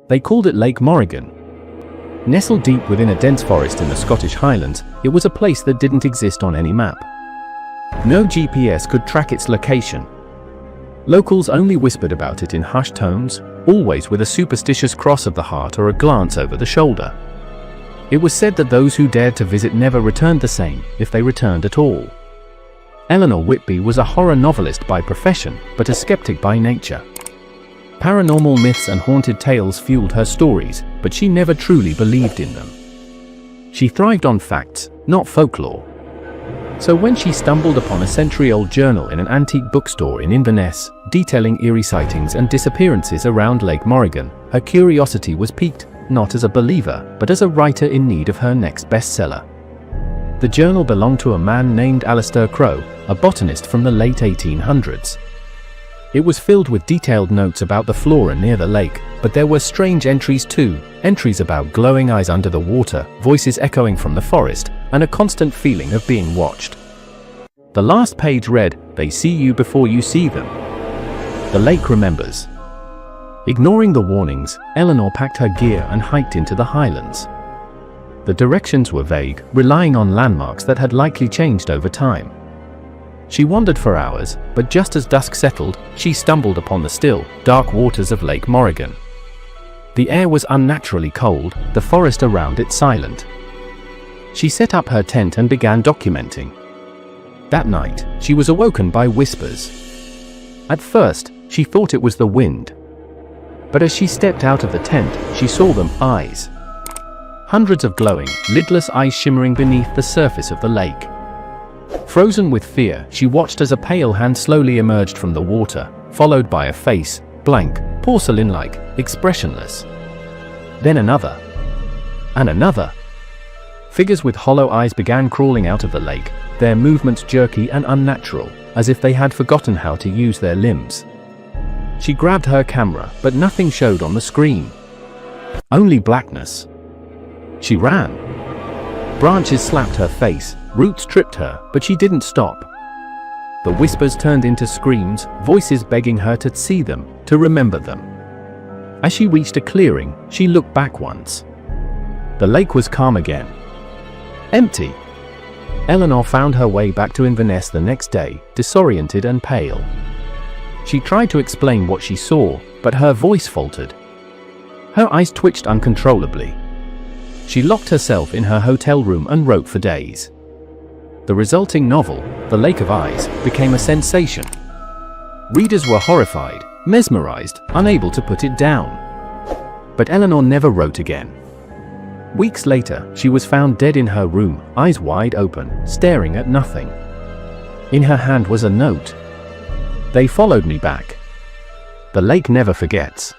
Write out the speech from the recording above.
They called it Lake Morrigan. Nestled deep within a dense forest in the Scottish Highlands, it was a place that didn't exist on any map. No GPS could track its location. Locals only whispered about it in hushed tones, always with a superstitious cross of the heart or a glance over the shoulder. It was said that those who dared to visit never returned the same, if they returned at all. Eleanor Whitby was a horror novelist by profession, but a skeptic by nature. Paranormal myths and haunted tales fueled her stories, but she never truly believed in them. She thrived on facts, not folklore. So when she stumbled upon a century-old journal in an antique bookstore in Inverness, detailing eerie sightings and disappearances around Lake Morrigan, her curiosity was piqued, not as a believer, but as a writer in need of her next bestseller. The journal belonged to a man named Alistair Crowe, a botanist from the late 1800s. It was filled with detailed notes about the flora near the lake, but there were strange entries too, entries about glowing eyes under the water, voices echoing from the forest, and a constant feeling of being watched. The last page read, "They see you before you see them. The lake remembers." Ignoring the warnings, Eleanor packed her gear and hiked into the highlands. The directions were vague, relying on landmarks that had likely changed over time. She wandered for hours, but just as dusk settled, she stumbled upon the still, dark waters of Lake Morrigan. The air was unnaturally cold, the forest around it silent. She set up her tent and began documenting. That night, she was awoken by whispers. At first, she thought it was the wind. But as she stepped out of the tent, she saw them, eyes. Hundreds of glowing, lidless eyes shimmering beneath the surface of the lake. Frozen with fear, she watched as a pale hand slowly emerged from the water, followed by a face, blank, porcelain-like, expressionless. Then another. And another. Figures with hollow eyes began crawling out of the lake, their movements jerky and unnatural, as if they had forgotten how to use their limbs. She grabbed her camera, but nothing showed on the screen. Only blackness. She ran. Branches slapped her face, roots tripped her, but she didn't stop. The whispers turned into screams, voices begging her to see them, to remember them. As she reached a clearing, she looked back once. The lake was calm again. Empty. Eleanor found her way back to Inverness the next day, disoriented and pale. She tried to explain what she saw, but her voice faltered. Her eyes twitched uncontrollably. She locked herself in her hotel room and wrote for days. The resulting novel, The Lake of Eyes, became a sensation. Readers were horrified, mesmerized, unable to put it down. But Eleanor never wrote again. Weeks later, she was found dead in her room, eyes wide open, staring at nothing. In her hand was a note. "They followed me back. The lake never forgets."